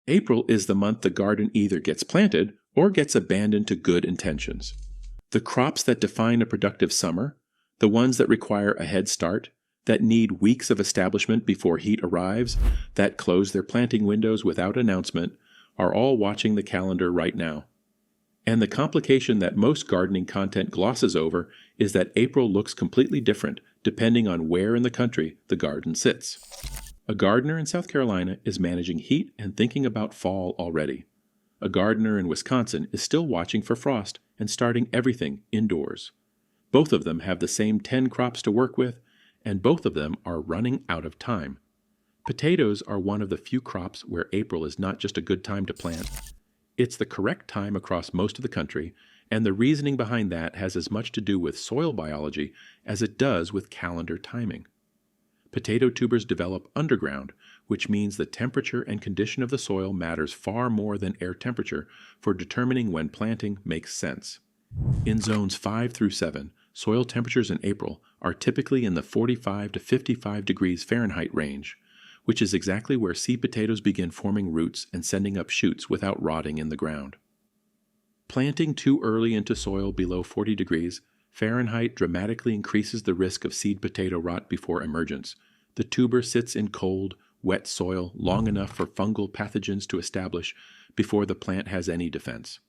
April is the month the garden either gets planted or gets abandoned to good intentions. The crops that define a productive summer, the ones that require a head start, that need weeks of establishment before heat arrives, that close their planting windows without announcement, are all watching the calendar right now. And the complication that most gardening content glosses over is that April looks completely different depending on where in the country the garden sits. A gardener in South Carolina is managing heat and thinking about fall already. A gardener in Wisconsin is still watching for frost and starting everything indoors. Both of them have the same 10 crops to work with, and both of them are running out of time. Potatoes are one of the few crops where April is not just a good time to plant. It's the correct time across most of the country, and the reasoning behind that has as much to do with soil biology as it does with calendar timing. Potato tubers develop underground, which means the temperature and condition of the soil matters far more than air temperature for determining when planting makes sense. In zones 5 through 7, soil temperatures in April are typically in the 45 to 55 degrees Fahrenheit range, which is exactly where seed potatoes begin forming roots and sending up shoots without rotting in the ground. Planting too early into soil below 40 degrees Fahrenheit dramatically increases the risk of seed potato rot before emergence. The tuber sits in cold, wet soil long enough for fungal pathogens to establish before the plant has any defense.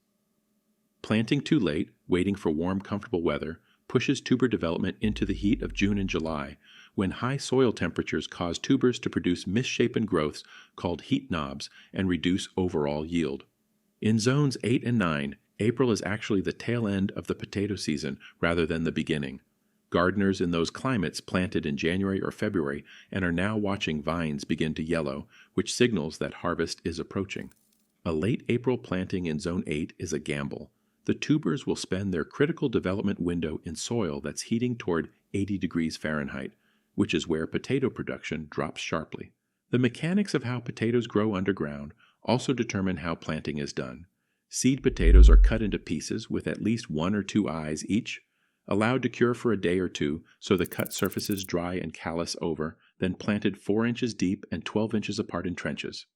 Planting too late, waiting for warm, comfortable weather, pushes tuber development into the heat of June and July, when high soil temperatures cause tubers to produce misshapen growths called heat knobs and reduce overall yield. In zones 8 and 9, April is actually the tail end of the potato season rather than the beginning. Gardeners in those climates planted in January or February and are now watching vines begin to yellow, which signals that harvest is approaching. A late April planting in Zone 8 is a gamble. The tubers will spend their critical development window in soil that's heating toward 80 degrees Fahrenheit, which is where potato production drops sharply. The mechanics of how potatoes grow underground also determine how planting is done. Seed potatoes are cut into pieces with at least 1 or 2 eyes each, allowed to cure for a day or two so the cut surfaces dry and callus over, then planted 4 inches deep and 12 inches apart in trenches.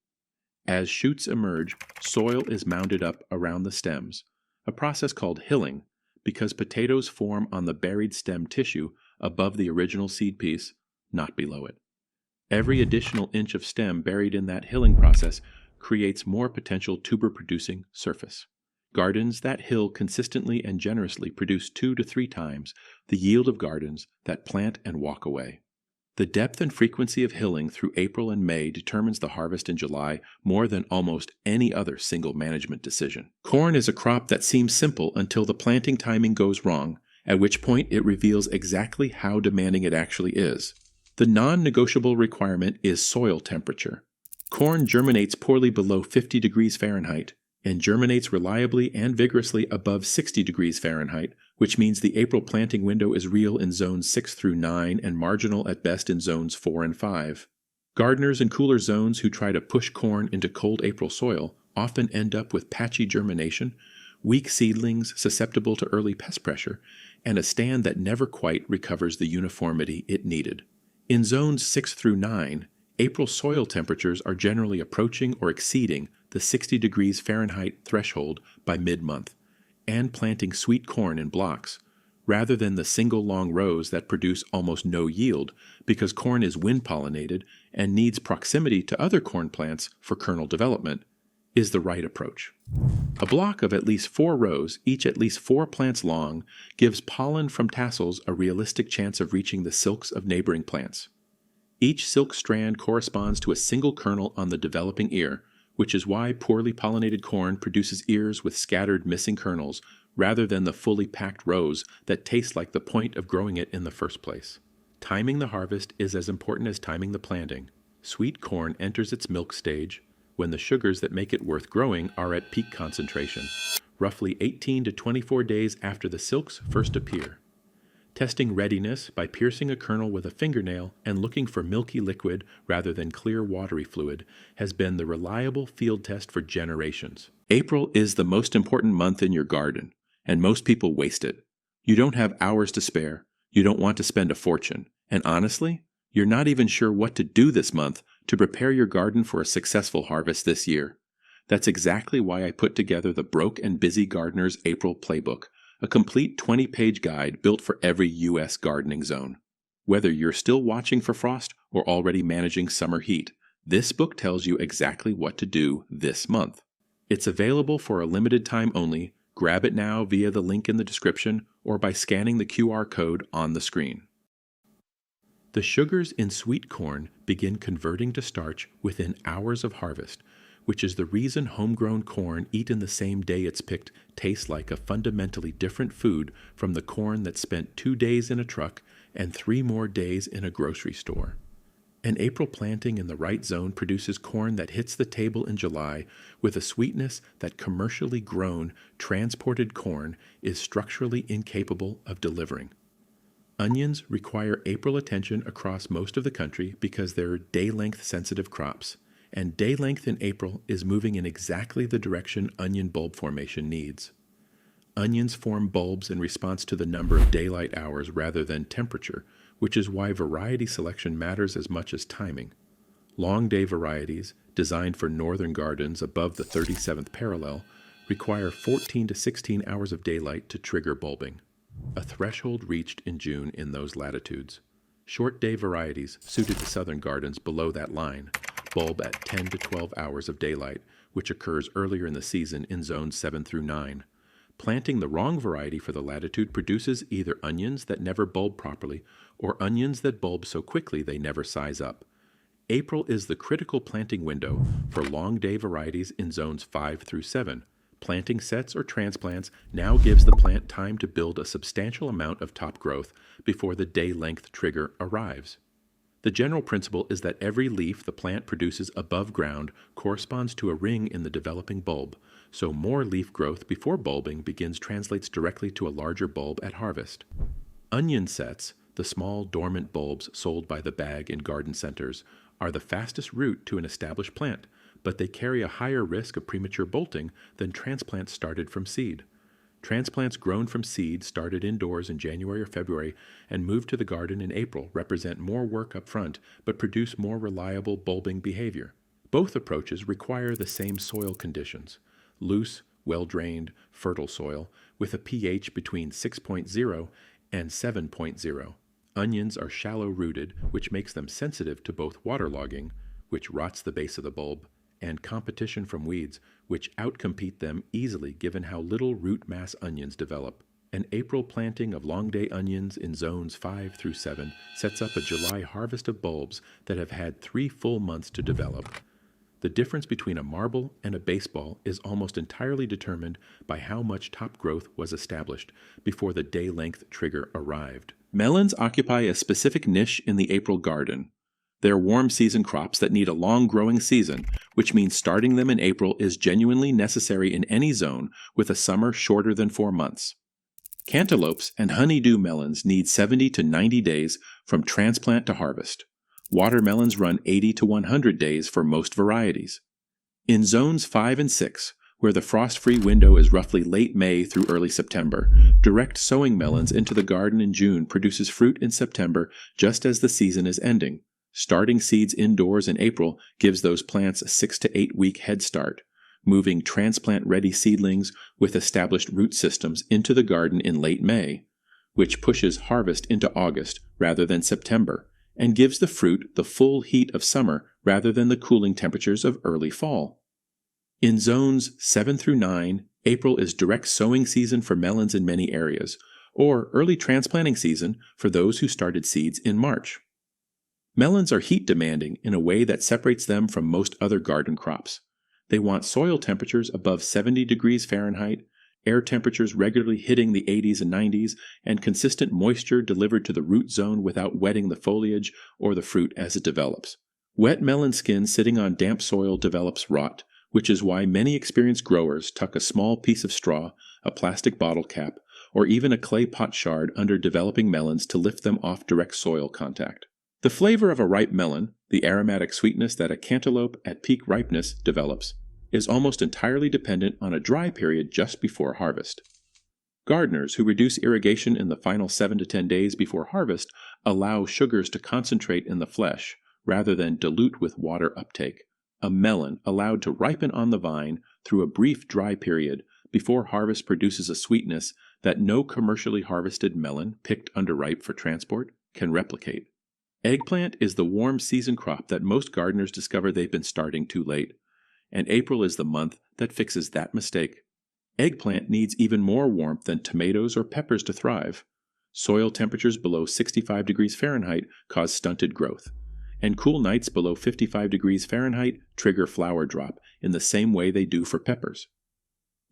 As shoots emerge, soil is mounded up around the stems, a process called hilling, because potatoes form on the buried stem tissue above the original seed piece, not below it. Every additional inch of stem buried in that hilling process creates more potential tuber-producing surface. Gardens that hill consistently and generously produce 2 to 3 times the yield of gardens that plant and walk away. The depth and frequency of hilling through April and May determines the harvest in July more than almost any other single management decision. Corn is a crop that seems simple until the planting timing goes wrong, at which point it reveals exactly how demanding it actually is. The non-negotiable requirement is soil temperature. Corn germinates poorly below 50 degrees Fahrenheit and germinates reliably and vigorously above 60 degrees Fahrenheit, which means the April planting window is real in zones 6 through 9 and marginal at best in zones 4 and 5. Gardeners in cooler zones who try to push corn into cold April soil often end up with patchy germination, weak seedlings susceptible to early pest pressure, and a stand that never quite recovers the uniformity it needed. In zones 6 through 9, April soil temperatures are generally approaching or exceeding the 60 degrees Fahrenheit threshold by mid-month, and planting sweet corn in blocks, rather than the single long rows that produce almost no yield because corn is wind-pollinated and needs proximity to other corn plants for kernel development, is the right approach. A block of at least 4 rows, each at least 4 plants long, gives pollen from tassels a realistic chance of reaching the silks of neighboring plants. Each silk strand corresponds to a single kernel on the developing ear, which is why poorly pollinated corn produces ears with scattered missing kernels rather than the fully packed rows that taste like the point of growing it in the first place. Timing the harvest is as important as timing the planting. Sweet corn enters its milk stage when the sugars that make it worth growing are at peak concentration, roughly 18 to 24 days after the silks first appear. Testing readiness by piercing a kernel with a fingernail and looking for milky liquid rather than clear watery fluid has been the reliable field test for generations. April is the most important month in your garden, and most people waste it. You don't have hours to spare, you don't want to spend a fortune, and honestly, you're not even sure what to do this month to prepare your garden for a successful harvest this year. That's exactly why I put together the Broke and Busy Gardener's April Playbook, a complete 20-page guide built for every U.S. gardening zone. Whether you're still watching for frost or already managing summer heat, this book tells you exactly what to do this month. It's available for a limited time only. Grab it now via the link in the description or by scanning the QR code on the screen. The sugars in sweet corn begin converting to starch within hours of harvest, which is the reason homegrown corn eaten the same day it's picked tastes like a fundamentally different food from the corn that spent 2 days in a truck and 3 more days in a grocery store. An April planting in the right zone produces corn that hits the table in July with a sweetness that commercially grown, transported corn is structurally incapable of delivering. Onions require April attention across most of the country because they're day-length sensitive crops, and day length in April is moving in exactly the direction onion bulb formation needs. Onions form bulbs in response to the number of daylight hours rather than temperature, which is why variety selection matters as much as timing. Long day varieties, designed for northern gardens above the 37th parallel, require 14 to 16 hours of daylight to trigger bulbing, a threshold reached in June in those latitudes. Short day varieties, suited to southern gardens below that line, bulb at 10 to 12 hours of daylight, which occurs earlier in the season in zones 7 through 9. Planting the wrong variety for the latitude produces either onions that never bulb properly or onions that bulb so quickly they never size up. April is the critical planting window for long day varieties in zones 5 through 7. Planting sets or transplants now gives the plant time to build a substantial amount of top growth before the day length trigger arrives. The general principle is that every leaf the plant produces above ground corresponds to a ring in the developing bulb, so more leaf growth before bulbing begins translates directly to a larger bulb at harvest. Onion sets, the small dormant bulbs sold by the bag in garden centers, are the fastest route to an established plant, but they carry a higher risk of premature bolting than transplants started from seed. Transplants grown from seed started indoors in January or February and moved to the garden in April represent more work up front but produce more reliable bulbing behavior. Both approaches require the same soil conditions: loose, well-drained, fertile soil with a pH between 6.0 and 7.0. Onions are shallow-rooted, which makes them sensitive to both waterlogging, which rots the base of the bulb, and competition from weeds, which outcompete them easily given how little root mass onions develop. An April planting of long day onions in zones 5 through 7 sets up a July harvest of bulbs that have had 3 full months to develop. The difference between a marble and a baseball is almost entirely determined by how much top growth was established before the day length trigger arrived. Melons occupy a specific niche in the April garden. They're warm season crops that need a long growing season, which means starting them in April is genuinely necessary in any zone with a summer shorter than 4 months. Cantaloupes and honeydew melons need 70 to 90 days from transplant to harvest. Watermelons run 80 to 100 days for most varieties. In zones 5 and 6, where the frost-free window is roughly late May through early September, direct sowing melons into the garden in June produces fruit in September just as the season is ending. Starting seeds indoors in April gives those plants a 6 to 8 week head start, moving transplant-ready seedlings with established root systems into the garden in late May, which pushes harvest into August rather than September, and gives the fruit the full heat of summer rather than the cooling temperatures of early fall. In zones 7 through 9, April is direct sowing season for melons in many areas, or early transplanting season for those who started seeds in March. Melons are heat demanding in a way that separates them from most other garden crops. They want soil temperatures above 70 degrees Fahrenheit, air temperatures regularly hitting the 80s and 90s, and consistent moisture delivered to the root zone without wetting the foliage or the fruit as it develops. Wet melon skin sitting on damp soil develops rot, which is why many experienced growers tuck a small piece of straw, a plastic bottle cap, or even a clay pot shard under developing melons to lift them off direct soil contact. The flavor of a ripe melon, the aromatic sweetness that a cantaloupe at peak ripeness develops, is almost entirely dependent on a dry period just before harvest. Gardeners who reduce irrigation in the final 7 to 10 days before harvest allow sugars to concentrate in the flesh rather than dilute with water uptake, A melon allowed to ripen on the vine through a brief dry period before harvest produces a sweetness that no commercially harvested melon picked underripe for transport can replicate. Eggplant is the warm season crop that most gardeners discover they've been starting too late, and April is the month that fixes that mistake. Eggplant needs even more warmth than tomatoes or peppers to thrive. Soil temperatures below 65 degrees Fahrenheit cause stunted growth, and cool nights below 55 degrees Fahrenheit trigger flower drop in the same way they do for peppers.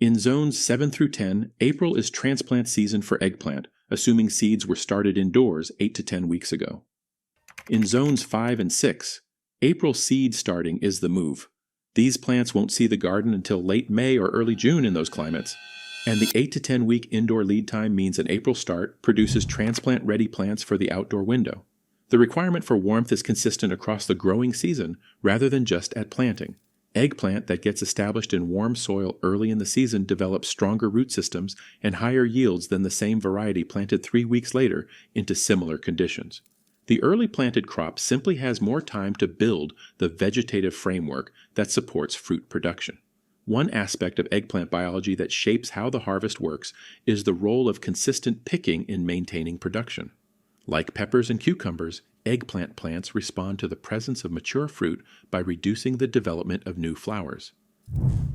In zones 7 through 10, April is transplant season for eggplant, assuming seeds were started indoors 8 to 10 weeks ago. In zones 5 and 6, April seed starting is the move. These plants won't see the garden until late May or early June in those climates, and the 8 to 10 week indoor lead time means an April start produces transplant-ready plants for the outdoor window. The requirement for warmth is consistent across the growing season rather than just at planting. Eggplant that gets established in warm soil early in the season develops stronger root systems and higher yields than the same variety planted 3 weeks later into similar conditions. The early planted crop simply has more time to build the vegetative framework that supports fruit production. One aspect of eggplant biology that shapes how the harvest works is the role of consistent picking in maintaining production. Like peppers and cucumbers, eggplant plants respond to the presence of mature fruit by reducing the development of new flowers.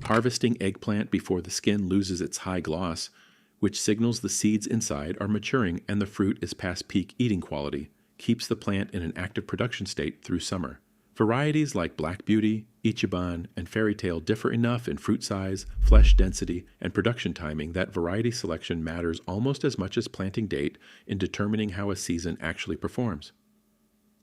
Harvesting eggplant before the skin loses its high gloss, which signals the seeds inside are maturing and the fruit is past peak eating quality, keeps the plant in an active production state through summer. Varieties like Black Beauty, Ichiban, and Fairytale differ enough in fruit size, flesh density, and production timing that variety selection matters almost as much as planting date in determining how a season actually performs.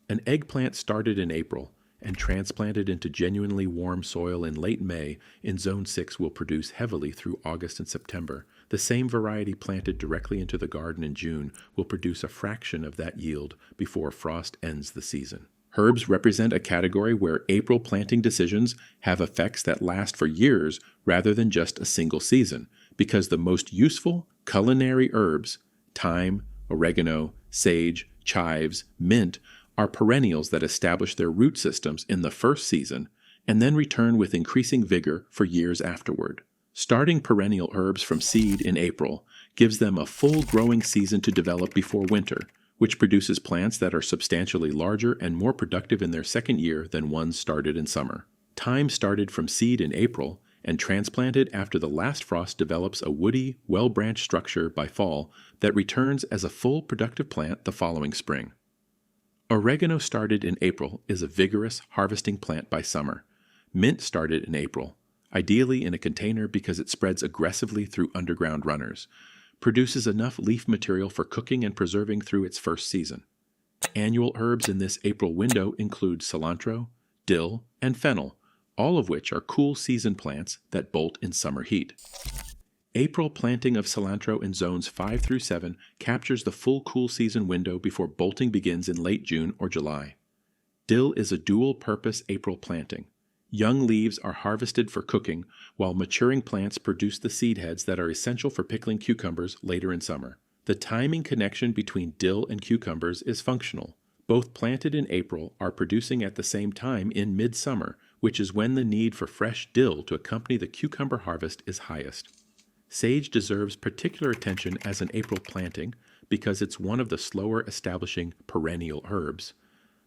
An eggplant started in April and transplanted into genuinely warm soil in late May in Zone 6 will produce heavily through August and September. The same variety planted directly into the garden in June will produce a fraction of that yield before frost ends the season. Herbs represent a category where April planting decisions have effects that last for years rather than just a single season, because the most useful culinary herbs, thyme, oregano, sage, chives, mint, are perennials that establish their root systems in the first season and then return with increasing vigor for years afterward. Starting perennial herbs from seed in April gives them a full growing season to develop before winter, which produces plants that are substantially larger and more productive in their second year than ones started in summer. Thyme started from seed in April and transplanted after the last frost develops a woody, well-branched structure by fall that returns as a full productive plant the following spring. Oregano started in April is a vigorous, harvesting plant by summer. Mint started in April, ideally in a container because it spreads aggressively through underground runners, produces enough leaf material for cooking and preserving through its first season. Annual herbs in this April window include cilantro, dill, and fennel, all of which are cool season plants that bolt in summer heat. April planting of cilantro in zones 5 through 7 captures the full cool season window before bolting begins in late June or July. Dill is a dual-purpose April planting. Young leaves are harvested for cooking, while maturing plants produce the seed heads that are essential for pickling cucumbers later in summer. The timing connection between dill and cucumbers is functional. Both planted in April are producing at the same time in midsummer, which is when the need for fresh dill to accompany the cucumber harvest is highest. Sage deserves particular attention as an April planting because it's one of the slower establishing perennial herbs.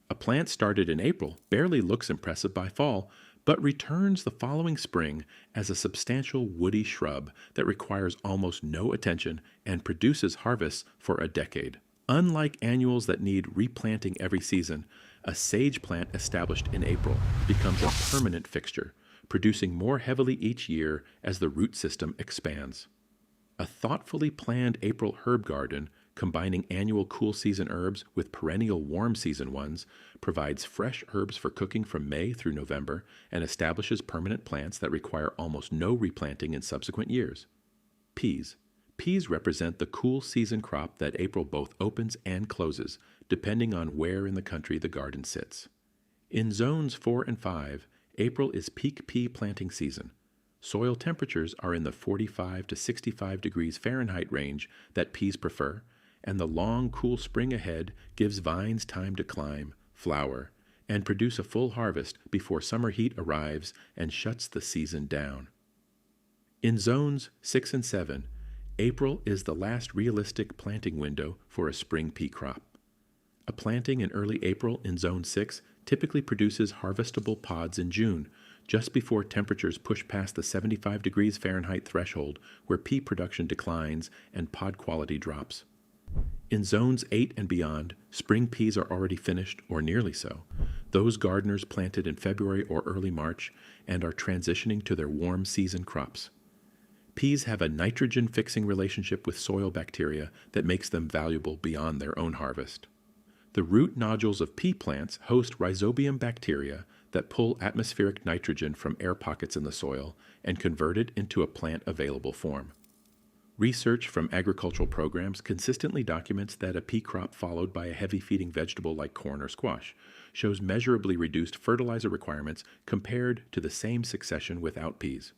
A plant started in April barely looks impressive by fall, but returns the following spring as a substantial woody shrub that requires almost no attention and produces harvests for a decade. Unlike annuals that need replanting every season, a sage plant established in April becomes a permanent fixture, producing more heavily each year as the root system expands. A thoughtfully planned April herb garden, combining annual cool season herbs with perennial warm season ones, provides fresh herbs for cooking from May through November and establishes permanent plants that require almost no replanting in subsequent years. Peas. Peas represent the cool season crop that April both opens and closes, depending on where in the country the garden sits. In zones 4 and 5, April is peak pea planting season. Soil temperatures are in the 45 to 65 degrees Fahrenheit range that peas prefer, and the long, cool spring ahead gives vines time to climb, flower, and produce a full harvest before summer heat arrives and shuts the season down. In zones 6 and 7, April is the last realistic planting window for a spring pea crop. A planting in early April in Zone 6 typically produces harvestable pods in June, just before temperatures push past the 75 degrees Fahrenheit threshold where pea production declines and pod quality drops. In Zones 8 and beyond, spring peas are already finished or nearly so, those gardeners planted in February or early March and are transitioning to their warm season crops. Peas have a nitrogen-fixing relationship with soil bacteria that makes them valuable beyond their own harvest. The root nodules of pea plants host rhizobium bacteria that pull atmospheric nitrogen from air pockets in the soil and convert it into a plant-available form. Research from agricultural programs consistently documents that a pea crop followed by a heavy-feeding vegetable like corn or squash shows measurably reduced fertilizer requirements compared to the same succession without peas.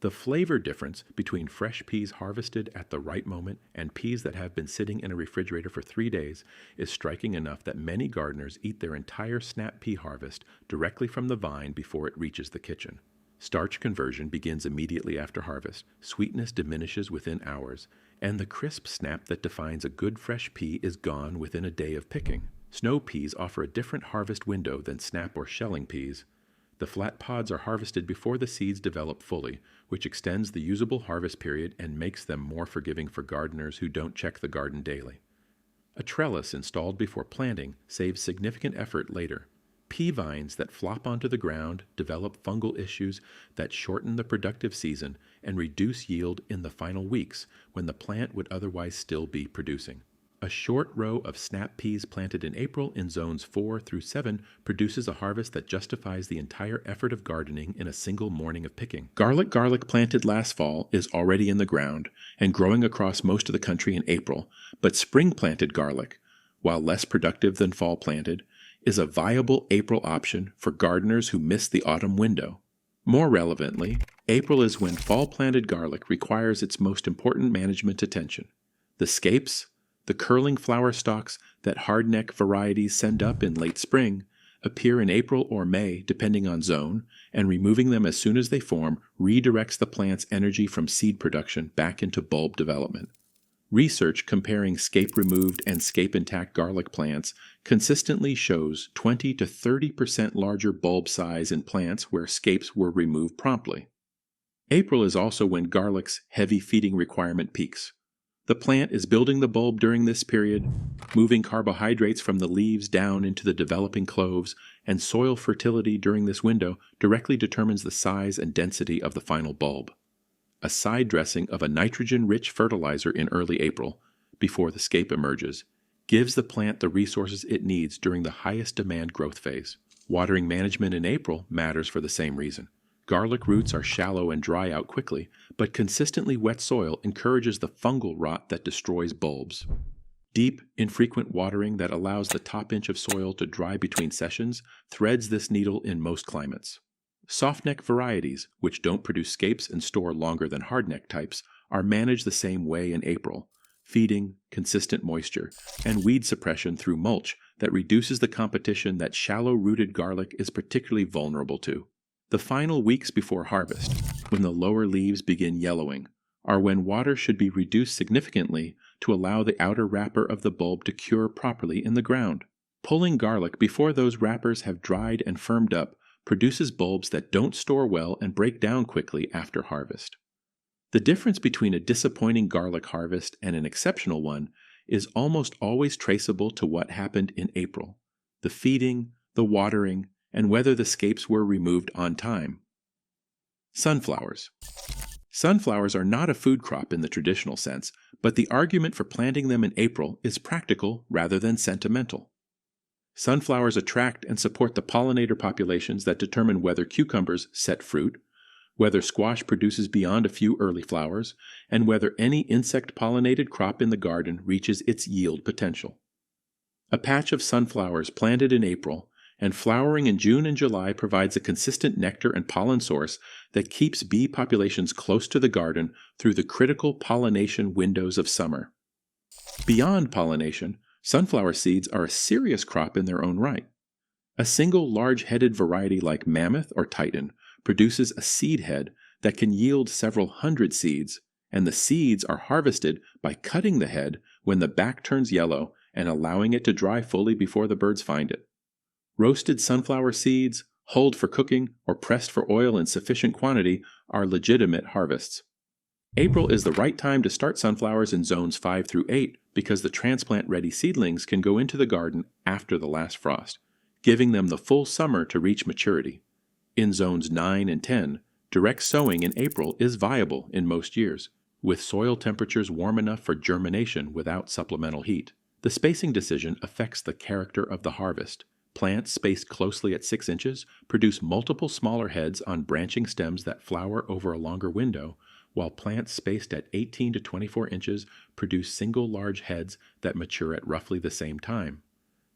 The flavor difference between fresh peas harvested at the right moment and peas that have been sitting in a refrigerator for 3 days is striking enough that many gardeners eat their entire snap pea harvest directly from the vine before it reaches the kitchen. Starch conversion begins immediately after harvest, sweetness diminishes within hours, and the crisp snap that defines a good fresh pea is gone within a day of picking. Snow peas offer a different harvest window than snap or shelling peas. The flat pods are harvested before the seeds develop fully, which extends the usable harvest period and makes them more forgiving for gardeners who don't check the garden daily. A trellis installed before planting saves significant effort later. Pea vines that flop onto the ground develop fungal issues that shorten the productive season and reduce yield in the final weeks when the plant would otherwise still be producing. A short row of snap peas planted in April in zones 4 through 7 produces a harvest that justifies the entire effort of gardening in a single morning of picking. Garlic planted last fall is already in the ground and growing across most of the country in April, but spring-planted garlic, while less productive than fall-planted, is a viable April option for gardeners who miss the autumn window. More relevantly, April is when fall-planted garlic requires its most important management attention. The scapes, the curling flower stalks that hardneck varieties send up in late spring, appear in April or May depending on zone, and removing them as soon as they form redirects the plant's energy from seed production back into bulb development. Research comparing scape-removed and scape-intact garlic plants consistently shows 20 to 30% larger bulb size in plants where scapes were removed promptly. April is also when garlic's heavy feeding requirement peaks. The plant is building the bulb during this period, moving carbohydrates from the leaves down into the developing cloves, and soil fertility during this window directly determines the size and density of the final bulb. A side dressing of a nitrogen-rich fertilizer in early April, before the scape emerges, gives the plant the resources it needs during the highest demand growth phase. Watering management in April matters for the same reason. Garlic roots are shallow and dry out quickly, but consistently wet soil encourages the fungal rot that destroys bulbs. Deep, infrequent watering that allows the top inch of soil to dry between sessions threads this needle in most climates. Softneck varieties, which don't produce scapes and store longer than hardneck types, are managed the same way in April: feeding, consistent moisture, and weed suppression through mulch that reduces the competition that shallow-rooted garlic is particularly vulnerable to. The final weeks before harvest, when the lower leaves begin yellowing, are when water should be reduced significantly to allow the outer wrapper of the bulb to cure properly in the ground. Pulling garlic before those wrappers have dried and firmed up produces bulbs that don't store well and break down quickly after harvest. The difference between a disappointing garlic harvest and an exceptional one is almost always traceable to what happened in April: the feeding, the watering, and whether the scapes were removed on time. Sunflowers. Sunflowers are not a food crop in the traditional sense, but the argument for planting them in April is practical rather than sentimental. Sunflowers attract and support the pollinator populations that determine whether cucumbers set fruit, whether squash produces beyond a few early flowers, and whether any insect-pollinated crop in the garden reaches its yield potential. A patch of sunflowers planted in April and flowering in June and July provides a consistent nectar and pollen source that keeps bee populations close to the garden through the critical pollination windows of summer. Beyond pollination, sunflower seeds are a serious crop in their own right. A single large-headed variety like Mammoth or Titan produces a seed head that can yield several hundred seeds, and the seeds are harvested by cutting the head when the back turns yellow and allowing it to dry fully before the birds find it. Roasted sunflower seeds, hulled for cooking, or pressed for oil in sufficient quantity are legitimate harvests. April is the right time to start sunflowers in zones 5 through 8 because the transplant-ready seedlings can go into the garden after the last frost, giving them the full summer to reach maturity. In zones 9 and 10, direct sowing in April is viable in most years, with soil temperatures warm enough for germination without supplemental heat. The spacing decision affects the character of the harvest. Plants spaced closely at 6 inches produce multiple smaller heads on branching stems that flower over a longer window, while plants spaced at 18 to 24 inches produce single large heads that mature at roughly the same time.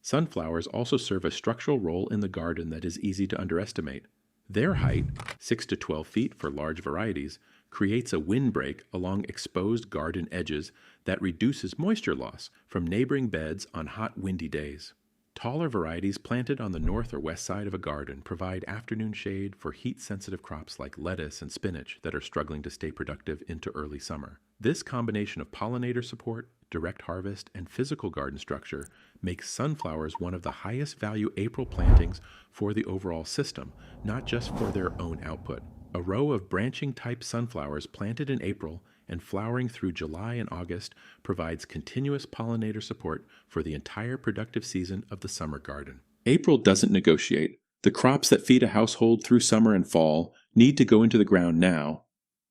Sunflowers also serve a structural role in the garden that is easy to underestimate. Their height, 6 to 12 feet for large varieties, creates a windbreak along exposed garden edges that reduces moisture loss from neighboring beds on hot, windy days. Taller varieties planted on the north or west side of a garden provide afternoon shade for heat-sensitive crops like lettuce and spinach that are struggling to stay productive into early summer. This combination of pollinator support, direct harvest, and physical garden structure makes sunflowers one of the highest value April plantings for the overall system, not just for their own output. A row of branching type sunflowers planted in April and flowering through July and August provides continuous pollinator support for the entire productive season of the summer garden. April doesn't negotiate. The crops that feed a household through summer and fall need to go into the ground now,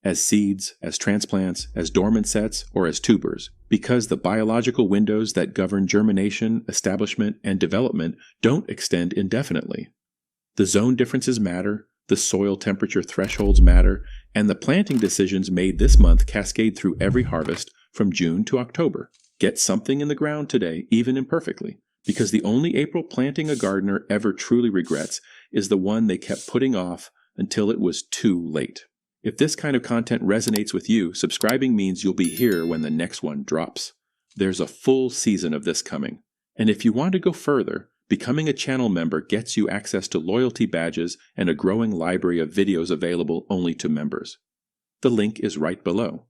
as seeds, as transplants, as dormant sets, or as tubers, because the biological windows that govern germination, establishment, and development don't extend indefinitely. The zone differences matter, the soil temperature thresholds matter, and the planting decisions made this month cascade through every harvest from June to October. Get something in the ground today, even imperfectly, because the only April planting a gardener ever truly regrets is the one they kept putting off until it was too late. If this kind of content resonates with you, subscribing means you'll be here when the next one drops. There's a full season of this coming. And if you want to go further, becoming a channel member gets you access to loyalty badges and a growing library of videos available only to members. The link is right below.